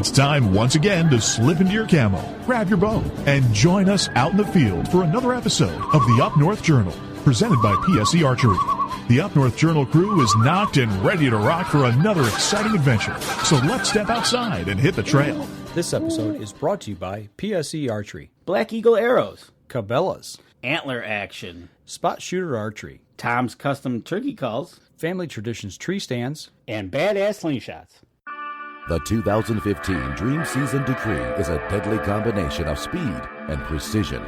It's time once again to slip into your camo, grab your bow, and join us out in the field for another episode of the Up North Journal, presented by PSE Archery. The Up North Journal crew is knocked and ready to rock for another exciting adventure. So let's step outside and hit the trail. This episode is brought to you by PSE Archery, Black Eagle Arrows, Cabela's, Antler Action, Spot Shooter Archery, Tom's Custom Turkey Calls, Family Traditions Tree Stands, and Badass Slingshots. The 2015 Dream Season Decree is a deadly combination of speed and precision.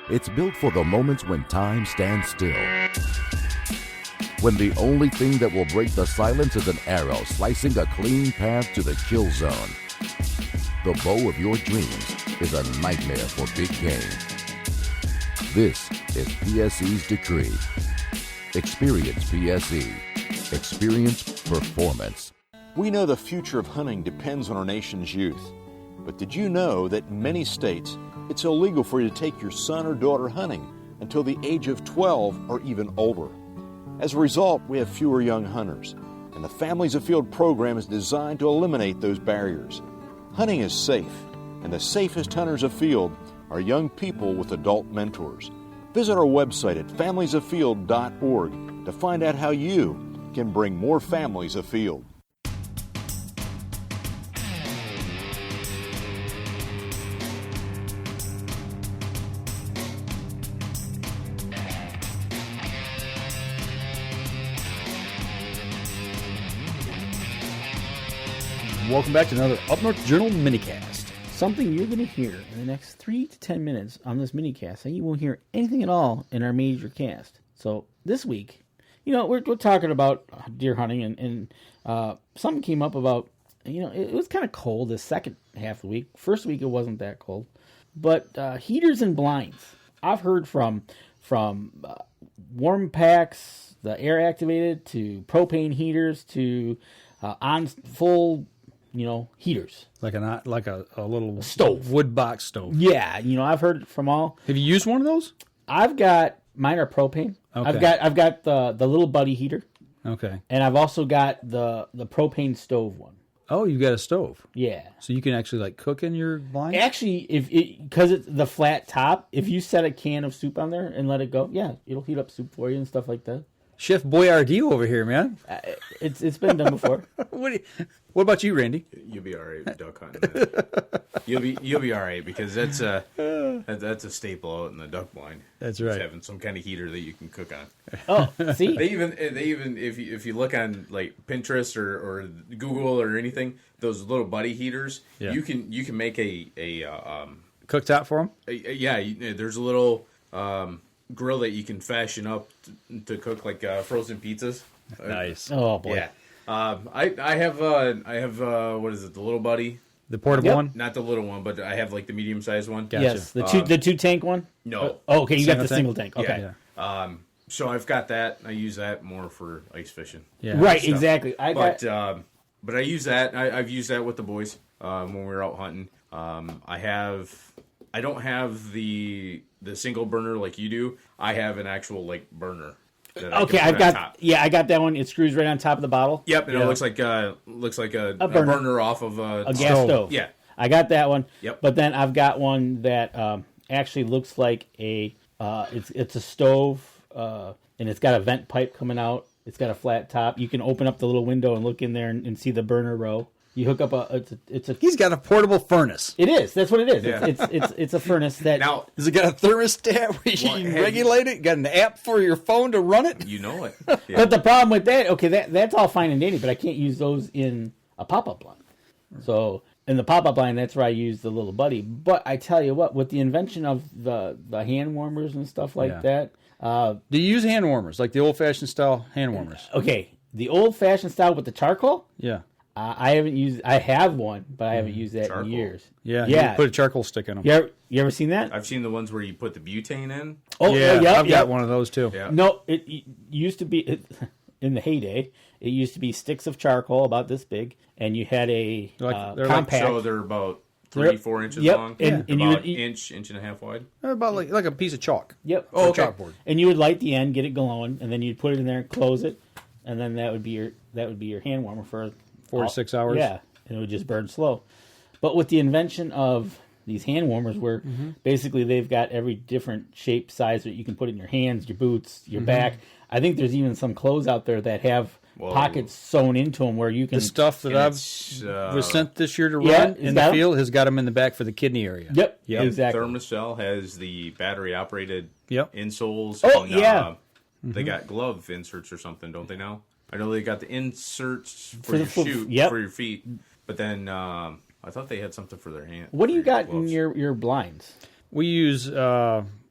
It's built for the moments when time stands still. When the only thing that will break the silence is an arrow slicing a clean path to the kill zone. The bow of your dreams is a nightmare for big game. This is PSE's Decree. Experience PSE. Experience performance. We know the future of hunting depends on our nation's youth. But did you know that in many states, it's illegal for you to take your son or daughter hunting until the age of 12 or even older? As a result, we have fewer young hunters, and the Families Afield program is designed to eliminate those barriers. Hunting is safe, and the safest hunters afield are young people with adult mentors. Visit our website at familiesafield.org to find out how you can bring more families afield. Welcome back to another Up North Journal Minicast. Something you're going to hear in the next 3 to 10 minutes on this minicast, and you won't hear anything at all in our major cast. So this week, we're talking about deer hunting, and something came up about, it was kind of cold the second half of the week. First week it wasn't that cold, but heaters and blinds. I've heard from warm packs, the air activated, to propane heaters, to on full heaters. Like a little stove. Wood box stove. Yeah, I've heard from all. Have you used one of those? I've got, mine are propane. Okay. I've got the little buddy heater. Okay. And I've also got the propane stove one. Oh, you got a stove. Yeah. So you can actually cook in your blind? Actually, because it's the flat top, if you set a can of soup on there and let it go, yeah, it'll heat up soup for you and stuff like that. Chef Boyardee over here, man. It's been done before. What about you, Randy? You'll be all right with duck hunting. You'll be all right, because that's a staple out in the duck blind. That's right. It's having some kind of heater that you can cook on. Oh, see, they even if you look on Pinterest or Google or anything, those little buddy heaters, yeah. you can make a cooktop for them. There's a little grill that you can fashion up to cook frozen pizzas. Nice. Oh boy. Yeah. I have what is it? The little buddy. The portable one? Not the little one, but I have the medium sized one. Gotcha. Yes, the two tank one. No. Oh, okay, you got the Single single tank. Okay. Yeah. So I've got that. I use that more for ice fishing. Yeah. Right. Exactly. But I use that. I've used that with the boys when we were out hunting. I don't have the single burner like you do. I have an actual burner. Okay, I got that one. It screws right on top of the bottle. Yep, and it looks like a burner off of a gas stove. Yeah, I got that one. Yep. But then I've got one that actually looks like it's a stove, and it's got a vent pipe coming out. It's got a flat top. You can open up the little window and look in there and see the burner row. You hook up He's got a portable furnace. It is. That's what it is. Yeah. It's a furnace that. Now, has it got a thermostat where you can regulate it? Got an app for your phone to run it? You know it. Yeah. But the problem with that, that's all fine and dandy, but I can't use those in a pop-up blind. So in the pop-up blind, that's where I use the little buddy. But I tell you what, with the invention of the hand warmers and stuff like that. Do you use hand warmers, like the old-fashioned style hand warmers? Okay, the old-fashioned style with the charcoal? Yeah. I haven't used. I have one, but I haven't used that in years. Yeah. You put a charcoal stick in them. You ever seen that? I've seen the ones where you put the butane in. Oh yeah, I've got one of those too. Yeah. No, it used to be in the heyday. It used to be sticks of charcoal about this big, and you had a compact. So they're about 3-4 inches long. And about you would inch and a half wide. About like a piece of chalk. Yep. Oh, okay. Chalkboard. And you would light the end, get it glowing, and then you'd put it in there, close it, and then that would be your hand warmer for 4 to 6 hours. Yeah. and it would just burn slow. But with the invention of these hand warmers, where basically they've got every different shape, size that you can put in your hands, your boots, your back. I think there's even some clothes out there that have pockets sewn into them where you can... The stuff that was sent this year to run in the field has got them in the back for the kidney area. Yep. Exactly. Thermacell has the battery-operated insoles. Oh, and, they got glove inserts or something, don't they now? I know they got the inserts for your for your feet, but then I thought they had something for their hand. What do you got in your blinds? We use...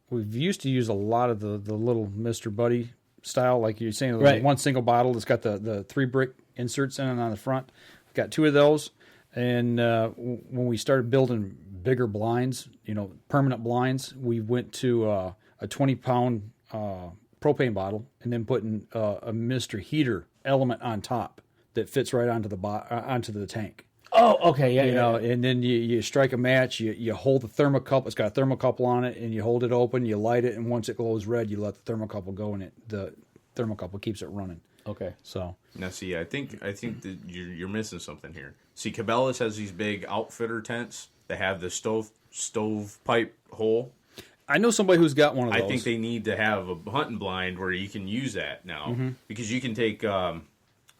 we've used to use a lot of the little Mr. Buddy style, like you're saying, one single bottle that's got the 3 brick inserts in it on the front. We've got 2 of those, and when we started building bigger blinds, permanent blinds, we went to a 20-pound propane bottle and then putting a Mr. Heater element on top that fits right onto the tank. Oh, okay, yeah. And then you strike a match, you hold the thermocouple, it's got a thermocouple on it, and you hold it open, you light it, and once it glows red, you let the thermocouple go, and the thermocouple keeps it running. Okay. So now, see, I think that you're missing something here. See, Cabela's has these big outfitter tents that have the stovepipe hole. I know somebody who's got one of those. I think they need to have a hunting blind where you can use that now, because you can take one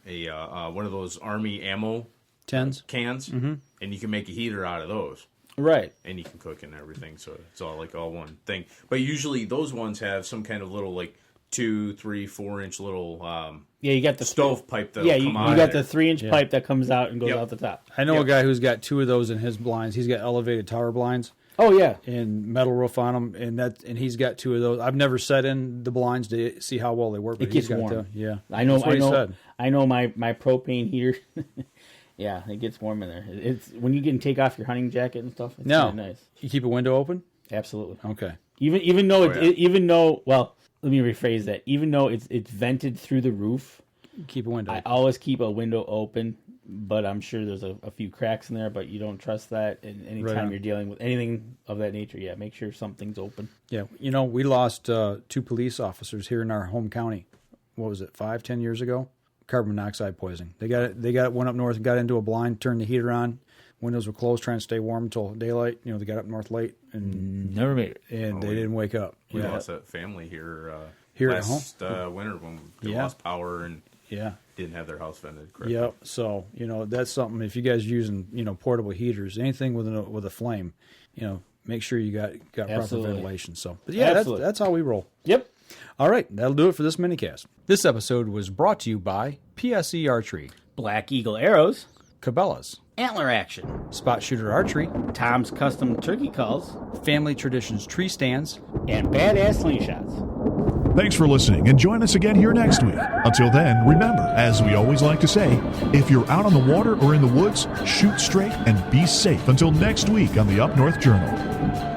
of those Army ammo cans, and you can make a heater out of those. Right. And you can cook and everything, so it's all one thing. But usually those ones have some kind of little 2, 3, 4-inch little you got the stovepipe that you got the 3-inch pipe that comes out and goes out the top. I know a guy who's got 2 of those in his blinds. He's got elevated tower blinds. Oh yeah, and metal roof on them, and he's got 2 of those. I've never set in the blinds to see how well they work. But it gets he's got warm. I know. I know my propane heater. Yeah, it gets warm in there. It's when you can take off your hunting jacket and stuff. It's really nice. You keep a window open? Absolutely. Okay. Even though let me rephrase that. Even though it's vented through the roof, keep a window. I always keep a window open, but I'm sure there's a few cracks in there. But you don't trust that, and anytime you're dealing with anything of that nature, make sure something's open. Yeah, we lost 2 police officers here in our home county. What was it, 5-10 years ago? Carbon monoxide poisoning. They went up north and got into a blind, turned the heater on. Windows were closed, trying to stay warm until daylight. They got up north late and never made it. And they didn't wake up. We lost a family here last at home winter when they lost power and didn't have their house vented correctly. Yep. So that's something. If you guys are using portable heaters, anything with a flame, make sure you got proper ventilation. So, but that's how we roll. Yep. All right, that'll do it for this minicast. This episode was brought to you by PSE Archery, Black Eagle Arrows, Cabela's, Antler Action, Spot Shooter Archery, Tom's Custom Turkey Calls, Family Traditions Tree Stands, and Badass Slingshots. Thanks for listening, and join us again here next week. Until then, remember, as we always like to say, if you're out on the water or in the woods, shoot straight and be safe until next week on the Up North Journal.